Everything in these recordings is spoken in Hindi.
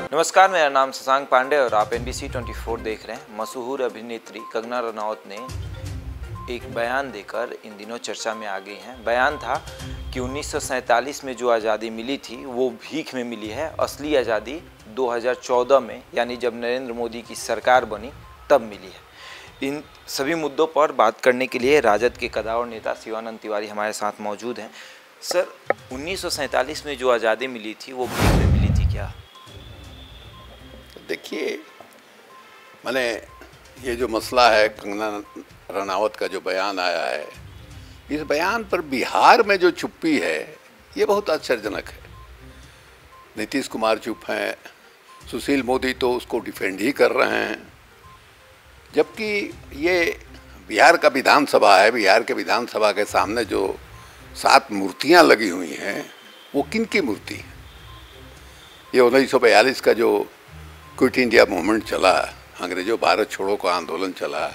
नमस्कार, मेरा नाम शशांक पांडे और आप NBC 24 देख रहे हैं। मशहूर अभिनेत्री कंगना रनौत ने एक बयान देकर इन दिनों चर्चा में आ गई हैं। बयान था कि 1947 में जो आज़ादी मिली थी वो भीख में मिली है, असली आज़ादी 2014 में यानी जब नरेंद्र मोदी की सरकार बनी तब मिली है। इन सभी मुद्दों पर बात करने के लिए राजद के कद्दावर नेता शिवानंद तिवारी हमारे साथ मौजूद हैं। सर, 1947 में जो आज़ादी मिली थी वो भीख में मिली थी क्या? देखिए, मैंने ये जो मसला है कंगना रनावत का जो बयान आया है, इस बयान पर बिहार में जो चुप्पी है ये बहुत आश्चर्यजनक है। नीतीश कुमार चुप हैं, सुशील मोदी तो उसको डिफेंड ही कर रहे हैं, जबकि ये बिहार का विधानसभा है। बिहार के विधानसभा के सामने जो 7 मूर्तियां लगी हुई हैं वो किन की मूर्ति है? ये 1942 का जो क्विट इंडिया मूवमेंट चला, अंग्रेजों भारत छोड़ो का आंदोलन चला,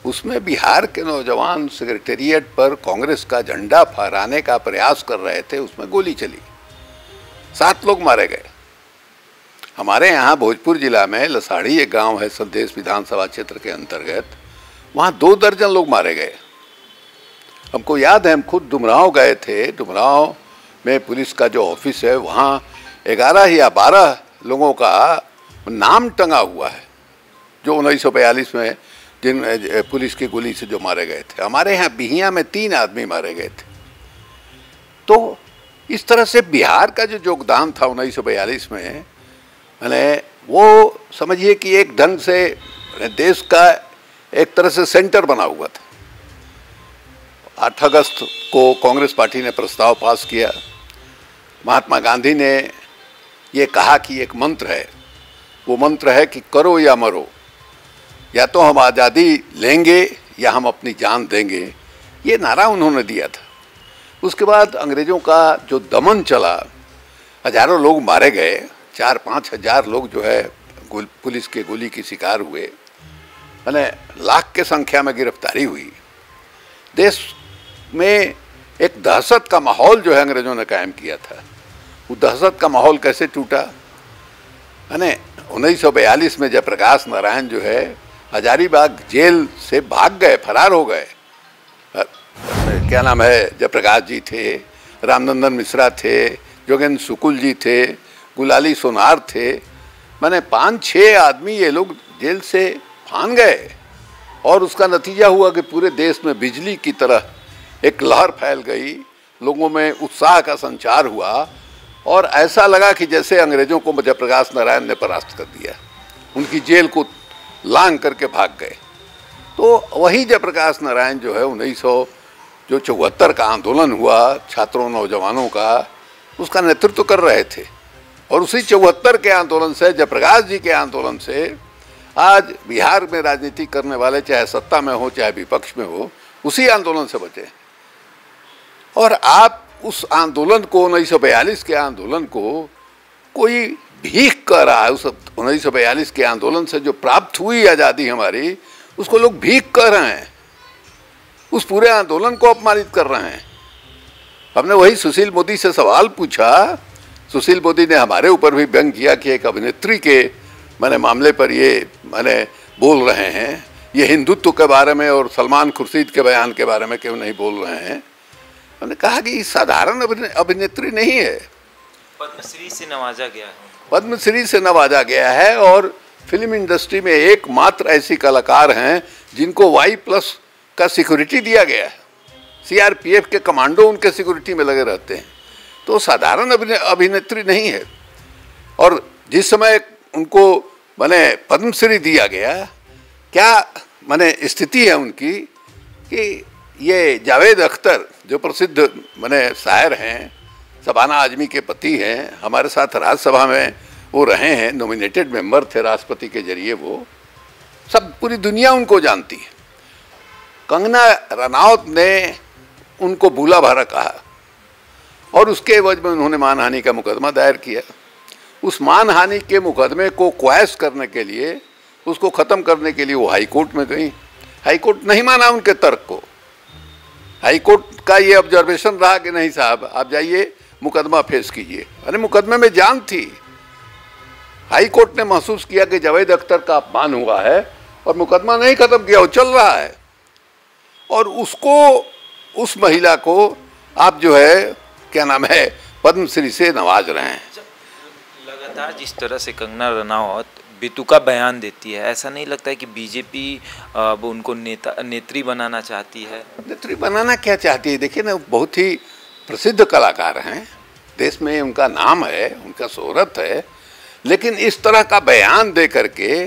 उसमें बिहार के नौजवान सेक्रेटेरिएट पर कांग्रेस का झंडा फहराने का प्रयास कर रहे थे, उसमें गोली चली, 7 लोग मारे गए। हमारे यहाँ भोजपुर जिला में लसाड़ी एक गांव है, संदेश विधानसभा क्षेत्र के अंतर्गत, वहाँ 2 दर्जन लोग मारे गए। हमको याद है, हम खुद डुमरांव गए थे। डुमरांव में पुलिस का जो ऑफिस है वहाँ 11 या 12 लोगों का नाम टंगा हुआ है जो 1942 में जिन पुलिस की गोली से जो मारे गए थे। हमारे यहाँ बिहिया में 3 आदमी मारे गए थे। तो इस तरह से बिहार का जो योगदान था 1942 में, मैंने वो समझिए कि एक ढंग से देश का एक तरह से सेंटर बना हुआ था। 8 अगस्त को कांग्रेस पार्टी ने प्रस्ताव पास किया। महात्मा गांधी ने ये कहा कि एक मंत्र है, वो मंत्र है कि करो या मरो, या तो हम आज़ादी लेंगे या हम अपनी जान देंगे। ये नारा उन्होंने दिया था। उसके बाद अंग्रेज़ों का जो दमन चला, हजारों लोग मारे गए, 4-5 हज़ार लोग जो है पुलिस के गोली की शिकार हुए, मैंने लाख के संख्या में गिरफ्तारी हुई। देश में एक दहशत का माहौल जो है अंग्रेज़ों ने कायम किया था। वो दहशत का माहौल कैसे टूटा? मैंने 1942 में जयप्रकाश नारायण जो है हजारीबाग जेल से भाग गए, फरार हो गए। क्या नाम है, जयप्रकाश जी थे, रामनंदन मिश्रा थे, जोगेंद्र शुक्ल जी थे, गुलाली सोनार थे। मैंने 5-6 आदमी ये लोग जेल से फान गए और उसका नतीजा हुआ कि पूरे देश में बिजली की तरह एक लहर फैल गई, लोगों में उत्साह का संचार हुआ और ऐसा लगा कि जैसे अंग्रेज़ों को जयप्रकाश नारायण ने परास्त कर दिया। उनकी जेल को लांघ करके भाग गए। तो वही जयप्रकाश नारायण जो है 1974 का आंदोलन हुआ छात्रों नौजवानों का, उसका नेतृत्व कर रहे थे। और उसी 74 के आंदोलन से, जयप्रकाश जी के आंदोलन से आज बिहार में राजनीति करने वाले, चाहे सत्ता में हो चाहे विपक्ष में हो, उसी आंदोलन से बचे। और आप उस आंदोलन को, 1942 के आंदोलन को कोई भीख कर रहा है। उस 1942 के आंदोलन से जो प्राप्त हुई आज़ादी हमारी, उसको लोग भीख कर रहे हैं, उस पूरे आंदोलन को अपमानित कर रहे हैं। हमने वही सुशील मोदी से सवाल पूछा। सुशील मोदी ने हमारे ऊपर भी व्यंग किया कि एक अभिनेत्री के मामले पर ये बोल रहे हैं, ये हिंदुत्व के बारे में और सलमान खुर्शीद के बयान के बारे में क्यों नहीं बोल रहे हैं। मैंने कहा कि साधारण अभिनेत्री नहीं है, पद्मश्री से नवाजा गया है। पद्मश्री से नवाजा गया है और फिल्म इंडस्ट्री में एकमात्र ऐसी कलाकार हैं जिनको Y+ का सिक्योरिटी दिया गया है। CRPF के कमांडो उनके सिक्योरिटी में लगे रहते हैं। तो साधारण अभिनेत्री नहीं है। और जिस समय उनको पद्मश्री दिया गया, क्या स्थिति है उनकी कि ये जावेद अख्तर जो प्रसिद्ध शायर हैं, शबाना आजमी के पति हैं, हमारे साथ राज्यसभा में वो रहे हैं, नॉमिनेटेड मेंबर थे राष्ट्रपति के जरिए, वो सब पूरी दुनिया उनको जानती है। कंगना रनावत ने उनको भूला भरा कहा और उसके एवज में उन्होंने मानहानि का मुकदमा दायर किया। उस मानहानि के मुकदमे को क्वैश करने के लिए, उसको ख़त्म करने के लिए वो हाई कोर्ट में गई। हाई कोर्ट नहीं माना उनके तर्क को। हाई कोर्ट का ये ऑब्जर्वेशन रहा कि नहीं साहब, आप जाइए मुकदमा फेस कीजिए। अरे मुकदमे में जान थी, हाई कोर्ट ने महसूस किया कि जावेद अख्तर का अपमान हुआ है और मुकदमा नहीं खत्म किया, वो चल रहा है, और उसको, उस महिला को आप जो है क्या नाम है पद्मश्री से नवाज रहे हैं। लगातार जिस तरह से कंगना रनावत बेतुका बयान देती है, ऐसा नहीं लगता है कि बीजेपी अब उनको नेत्री बनाना चाहती है? नेत्री बनाना क्या चाहती है? देखिए ना, बहुत ही प्रसिद्ध कलाकार हैं, देश में उनका नाम है, उनका शोहरत है, लेकिन इस तरह का बयान दे करके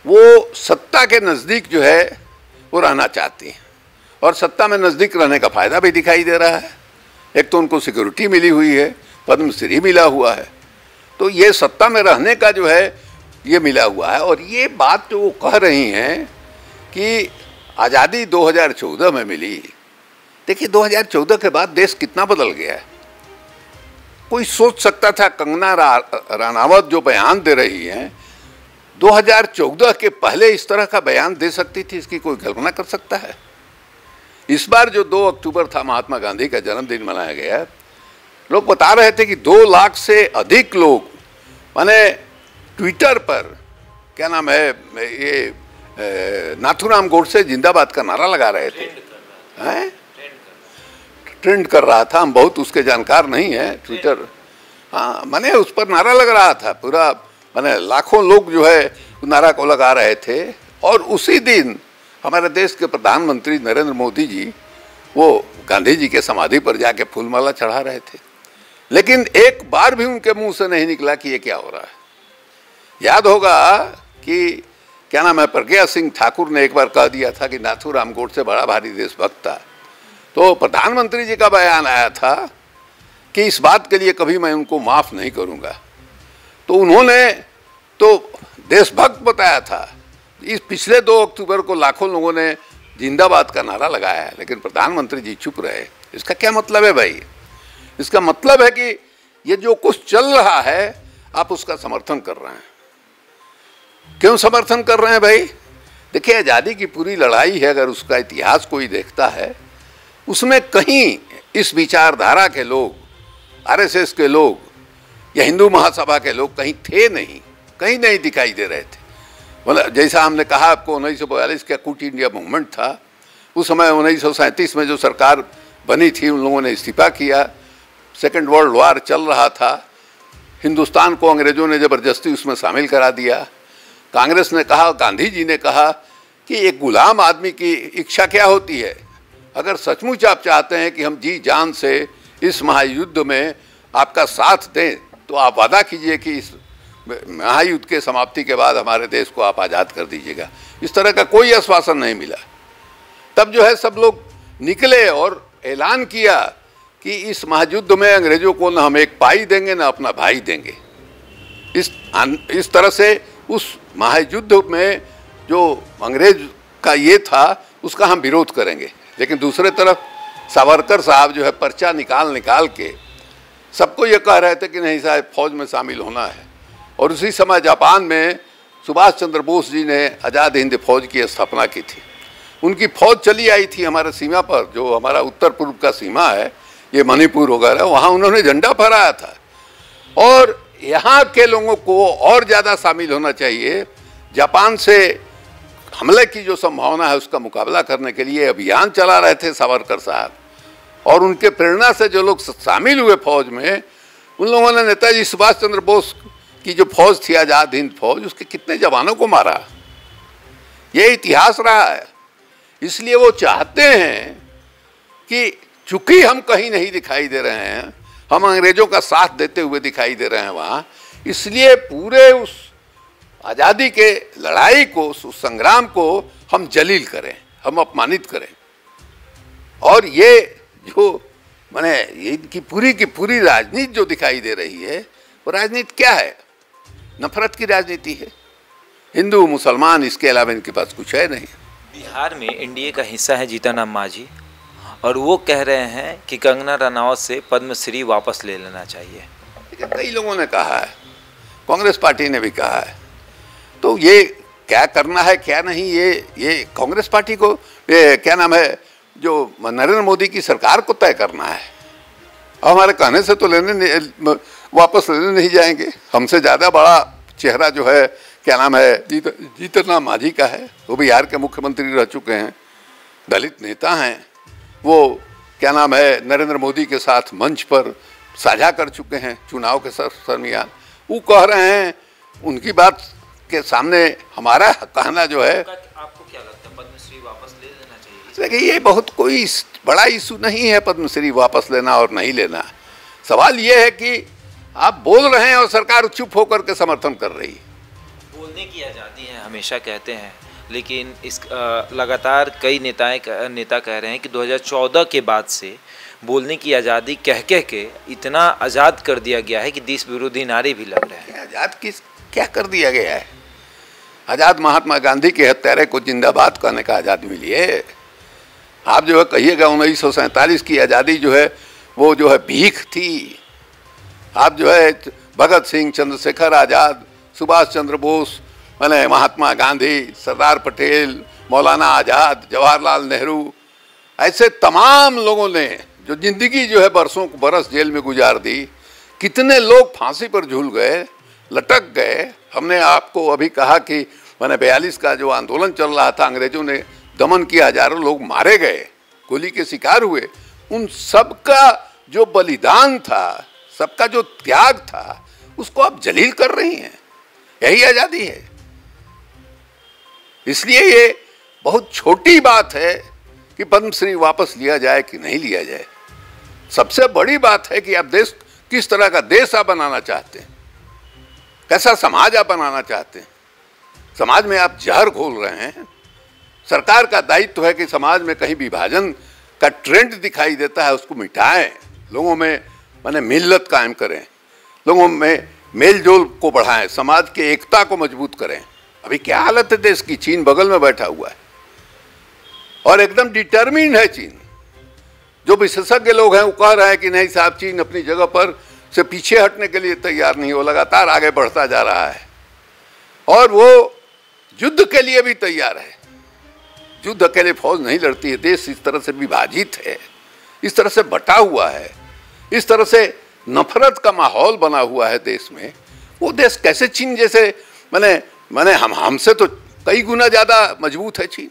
वो सत्ता के नज़दीक जो है वो रहना चाहती हैं, और सत्ता में नज़दीक रहने का फ़ायदा भी दिखाई दे रहा है। एक तो उनको सिक्योरिटी मिली हुई है, पद्मश्री मिला हुआ है, तो ये सत्ता में रहने का जो है ये मिला हुआ है। और ये बात जो वो कह रही हैं कि आज़ादी 2014 में मिली, देखिए 2014 के बाद देश कितना बदल गया है। कोई सोच सकता था कंगना रनावत जो बयान दे रही हैं 2014 के पहले इस तरह का बयान दे सकती थी? इसकी कोई कल्पना कर सकता है? इस बार जो 2 अक्टूबर था, महात्मा गांधी का जन्मदिन मनाया गया, लोग बता रहे थे कि 2 लाख से अधिक लोग माने ट्विटर पर क्या नाम है ये नाथूराम गोडसे जिंदाबाद का नारा लगा रहे थे। हैं? ट्रेंड कर रहा था, हम बहुत उसके जानकार नहीं हैं ट्विटर, हाँ, माने उस पर नारा लग रहा था पूरा, माने लाखों लोग जो है नारा को लगा रहे थे। और उसी दिन हमारे देश के प्रधानमंत्री नरेंद्र मोदी जी वो गांधी जी के समाधि पर जाके फूलमाला चढ़ा रहे थे, लेकिन एक बार भी उनके मुंह से नहीं निकला कि ये क्या हो रहा है। याद होगा कि क्या नाम है प्रज्ञा सिंह ठाकुर ने एक बार कह दिया था कि नाथूराम गोडसे बड़ा भारी देशभक्त था, तो प्रधानमंत्री जी का बयान आया था कि इस बात के लिए कभी मैं उनको माफ़ नहीं करूँगा, तो उन्होंने तो देशभक्त बताया था। इस पिछले 2 अक्टूबर को लाखों लोगों ने जिंदाबाद का नारा लगाया है, लेकिन प्रधानमंत्री जी चुप रहे। इसका क्या मतलब है भाई? इसका मतलब है कि ये जो कुछ चल रहा है आप उसका समर्थन कर रहे हैं। क्यों समर्थन कर रहे हैं भाई? देखिए, आज़ादी की पूरी लड़ाई है, अगर उसका इतिहास कोई देखता है, उसमें कहीं इस विचारधारा के लोग, आरएसएस के लोग या हिंदू महासभा के लोग कहीं थे नहीं, कहीं नहीं दिखाई दे रहे थे। मतलब जैसा हमने कहा आपको 1942 का क्विट इंडिया मूवमेंट था, उस समय 1937 में जो सरकार बनी थी उन लोगों ने इस्तीफा किया, सेकेंड वर्ल्ड वार चल रहा था, हिंदुस्तान को अंग्रेज़ों ने ज़बरदस्ती उसमें शामिल करा दिया। कांग्रेस ने कहा, गांधी जी ने कहा कि एक गुलाम आदमी की इच्छा क्या होती है, अगर सचमुच आप चाहते हैं कि हम जी जान से इस महायुद्ध में आपका साथ दें तो आप वादा कीजिए कि इस महायुद्ध के समाप्ति के बाद हमारे देश को आप आज़ाद कर दीजिएगा। इस तरह का कोई आश्वासन नहीं मिला। तब जो है सब लोग निकले और ऐलान किया कि इस महायुद्ध में अंग्रेज़ों को न हम एक पाई देंगे न अपना भाई देंगे। इस तरह से उस महायुद्ध में जो अंग्रेज का ये था उसका हम विरोध करेंगे। लेकिन दूसरे तरफ सावरकर साहब जो है पर्चा निकाल के सबको ये कह रहे थे कि नहीं साहब फौज में शामिल होना है। और उसी समय जापान में सुभाष चंद्र बोस जी ने आज़ाद हिंद फौज की स्थापना की थी। उनकी फौज चली आई थी हमारे सीमा पर, जो हमारा उत्तर पूर्व का सीमा है, ये मणिपुर वगैरह, वहाँ उन्होंने झंडा फहराया था। और यहाँ के लोगों को और ज़्यादा शामिल होना चाहिए। जापान से हमले की जो संभावना है उसका मुकाबला करने के लिए अभियान चला रहे थे सावरकर साहब, और उनके प्रेरणा से जो लोग शामिल हुए फौज में, उन लोगों ने नेताजी सुभाष चंद्र बोस की जो फौज थी आज़ाद हिंद फौज, उसके कितने जवानों को मारा, ये इतिहास रहा है। इसलिए वो चाहते हैं कि चूंकि हम कहीं नहीं दिखाई दे रहे हैं, हम अंग्रेज़ों का साथ देते हुए दिखाई दे रहे हैं वहाँ, इसलिए पूरे उस आज़ादी के लड़ाई को, उस संग्राम को हम जलील करें, हम अपमानित करें। और ये जो माने इनकी पूरी की पूरी राजनीति जो दिखाई दे रही है, वो राजनीति क्या है? नफरत की राजनीति है। हिंदू मुसलमान, इसके अलावा इनके पास कुछ है नहीं। बिहार में एनडीए का हिस्सा है जीतन राम मांझी, और वो कह रहे हैं कि कंगना रनावत से पद्मश्री वापस ले लेना चाहिए। कई लोगों ने कहा है, कांग्रेस पार्टी ने भी कहा है। तो ये क्या करना है क्या नहीं, ये कांग्रेस पार्टी को, ये क्या नाम है, जो नरेंद्र मोदी की सरकार को तय करना है। अब हमारे कहने से तो वापस लेने नहीं जाएंगे। हमसे ज़्यादा बड़ा चेहरा जो है क्या नाम है जीतन राम मांझी का है, वो बिहार के मुख्यमंत्री रह चुके हैं, दलित नेता हैं, वो क्या नाम है नरेंद्र मोदी के साथ मंच पर साझा कर चुके हैं चुनाव के दरमियान। वो कह रहे हैं, उनकी बात के सामने हमारा कहना जो है, आपको क्या लगता है पद्मश्री वापस ले लेना चाहिए? देखिए ये बहुत कोई बड़ा इशू नहीं है पद्मश्री वापस लेना और नहीं लेना। सवाल ये है कि आप बोल रहे हैं और सरकार चुप होकर के समर्थन कर रही है। बोलने की आज़ादी है हमेशा कहते हैं, लेकिन इस लगातार कई नेता कह रहे हैं कि 2014 के बाद से बोलने की आज़ादी कह के इतना आज़ाद कर दिया गया है कि देश विरोधी नारे भी लग रहे हैं। आज़ाद क्या कर दिया गया है? आज़ाद महात्मा गांधी के हत्यारे को जिंदाबाद करने का आज़ादी मिली है। आप जो है कहिएगा 1947 की आज़ादी जो है वो जो है भीख थी। आप जो है भगत सिंह, चंद्रशेखर आज़ाद, सुभाष चंद्र बोस, मैंने महात्मा गांधी, सरदार पटेल, मौलाना आज़ाद, जवाहरलाल नेहरू, ऐसे तमाम लोगों ने जो जिंदगी जो है बरस जेल में गुजार दी। कितने लोग फांसी पर झूल गए, लटक गए। हमने आपको अभी कहा कि मैंने 42 का जो आंदोलन चल रहा था, अंग्रेजों ने दमन किया, हजारों लोग मारे गए, गोली के शिकार हुए। उन सबका जो बलिदान था, सबका जो त्याग था, उसको आप जलील कर रही हैं। यही आज़ादी है। इसलिए ये बहुत छोटी बात है कि पद्मश्री वापस लिया जाए कि नहीं लिया जाए। सबसे बड़ी बात है कि आप देश किस तरह का देश आप बनाना चाहते हैं, कैसा समाज आप बनाना चाहते हैं। समाज में आप जहर घोल रहे हैं। सरकार का दायित्व है कि समाज में कहीं विभाजन का ट्रेंड दिखाई देता है उसको मिटाएं, लोगों में माने मिल्लत कायम करें, लोगों में मेलजोल को बढ़ाएं, समाज की एकता को मजबूत करें। अभी क्या हालत है देश की? चीन बगल में बैठा हुआ है और एकदम डिटर्मिन्ड है चीन। जो विशेषज्ञ लोग हैं वो कह रहे हैं कि नहीं साहब, चीन अपनी जगह पर से पीछे हटने के लिए तैयार नहीं, वो लगातार आगे बढ़ता जा रहा है और वो युद्ध के लिए भी तैयार है। युद्ध अकेले फौज नहीं लड़ती है। देश इस तरह से विभाजित है, इस तरह से बटा हुआ है, इस तरह से नफरत का माहौल बना हुआ है देश में। वो देश कैसे चीन जैसे मैंने हमसे तो कई गुना ज़्यादा मजबूत है चीन।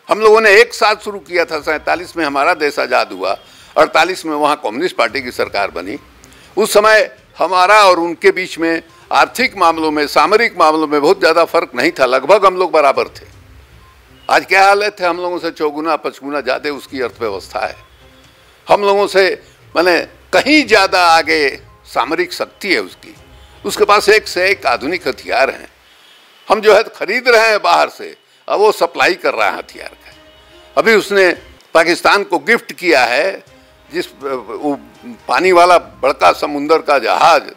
हम लोगों ने एक साथ शुरू किया था, 47 में हमारा देश आज़ाद हुआ, 48 में वहाँ कम्युनिस्ट पार्टी की सरकार बनी। उस समय हमारा और उनके बीच में आर्थिक मामलों में, सामरिक मामलों में बहुत ज़्यादा फर्क नहीं था, लगभग हम लोग बराबर थे। आज क्या हालत है? हम लोगों से 4 गुना 5 गुना ज़्यादा उसकी अर्थव्यवस्था है। हम लोगों से कहीं ज़्यादा आगे सामरिक शक्ति है उसकी। उसके पास एक से एक आधुनिक हथियार हैं। हम जो है खरीद रहे हैं बाहर से, अब वो सप्लाई कर रहा है हथियार का। अभी उसने पाकिस्तान को गिफ्ट किया है जिस पानी वाला बड़का समुंदर का जहाज,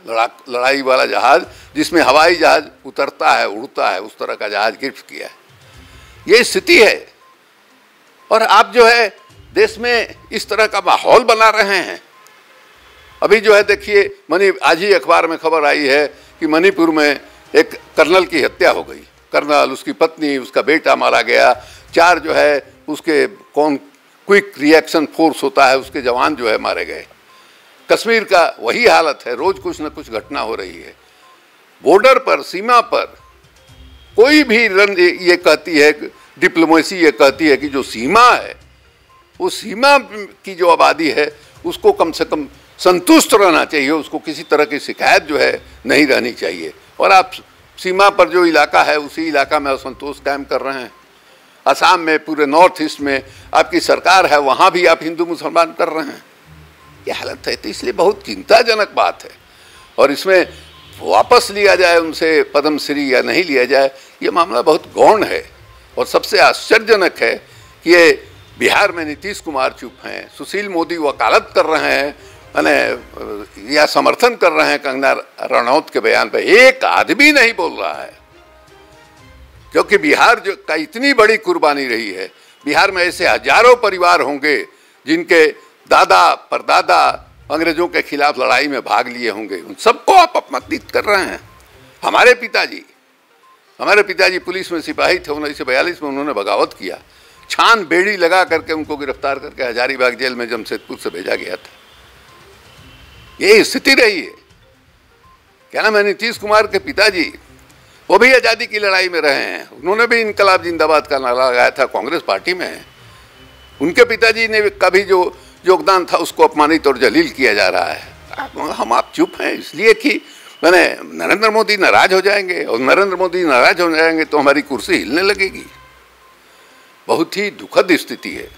लड़ाई वाला जहाज जिसमें हवाई जहाज उतरता है, उड़ता है, उस तरह का जहाज गिफ्ट किया है। ये स्थिति है और आप जो है देश में इस तरह का माहौल बना रहे हैं। अभी जो है देखिए आज ही अखबार में खबर आई है कि मणिपुर में एक कर्नल की हत्या हो गई। कर्नल, उसकी पत्नी, उसका बेटा मारा गया। 4 जो है उसके क्विक रिएक्शन फोर्स होता है, उसके जवान जो है मारे गए। कश्मीर का वही हालत है, रोज कुछ न कुछ घटना हो रही है। बॉर्डर पर, सीमा पर कोई भी ये कहती है, डिप्लोमेसी ये कहती है कि जो सीमा है, वो सीमा की जो आबादी है उसको कम से कम संतुष्ट रहना चाहिए, उसको किसी तरह की शिकायत जो है नहीं रहनी चाहिए। और आप सीमा पर जो इलाका है उसी इलाका में असंतोष कायम कर रहे हैं। असम में, पूरे नॉर्थ ईस्ट में आपकी सरकार है, वहाँ भी आप हिंदू मुसलमान कर रहे हैं। ये हालत है, तो इसलिए बहुत चिंताजनक बात है। और इसमें वापस लिया जाए उनसे पद्मश्री या नहीं लिया जाए, ये मामला बहुत गौण है। और सबसे आश्चर्यजनक है कि ये बिहार में नीतीश कुमार चुप हैं, सुशील मोदी वकालत कर रहे हैं या समर्थन कर रहे हैं कंगना रनौत के बयान पर। एक आदमी नहीं बोल रहा है, क्योंकि बिहार जो का इतनी बड़ी कुर्बानी रही है। बिहार में ऐसे हजारों परिवार होंगे जिनके दादा परदादा अंग्रेजों के खिलाफ लड़ाई में भाग लिए होंगे, उन सबको आप अपमानित कर रहे हैं। हमारे पिताजी पुलिस में सिपाही थे, 1942 में उन्होंने बगावत किया। छान बेड़ी लगा करके उनको गिरफ्तार करके हजारीबाग जेल में जमशेदपुर से भेजा गया था। ये स्थिति रही है। क्या नाम है? नीतीश कुमार के पिताजी वो भी आज़ादी की लड़ाई में रहे हैं, उन्होंने भी इनकलाब जिंदाबाद का नारा लगाया था, कांग्रेस पार्टी में है। उनके पिताजी ने का भी जो योगदान था उसको अपमानित और जलील किया जा रहा है। आप चुप हैं इसलिए कि मैंने नरेंद्र मोदी नाराज हो जाएंगे, और नरेंद्र मोदी नाराज हो जाएंगे तो हमारी कुर्सी हिलने लगेगी। बहुत ही दुखद स्थिति है।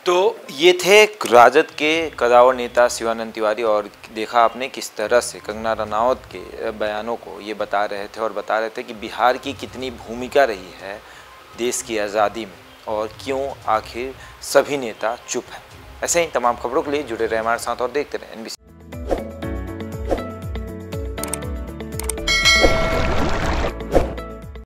तो ये थे राजद के कदावर नेता शिवानंद तिवारी, और देखा आपने किस तरह से कंगना रनावत के बयानों को ये बता रहे थे, और बता रहे थे कि बिहार की कितनी भूमिका रही है देश की आज़ादी में, और क्यों आखिर सभी नेता चुप हैं। ऐसे ही तमाम खबरों के लिए जुड़े रहे हमारे साथ और देखते रहें NBC।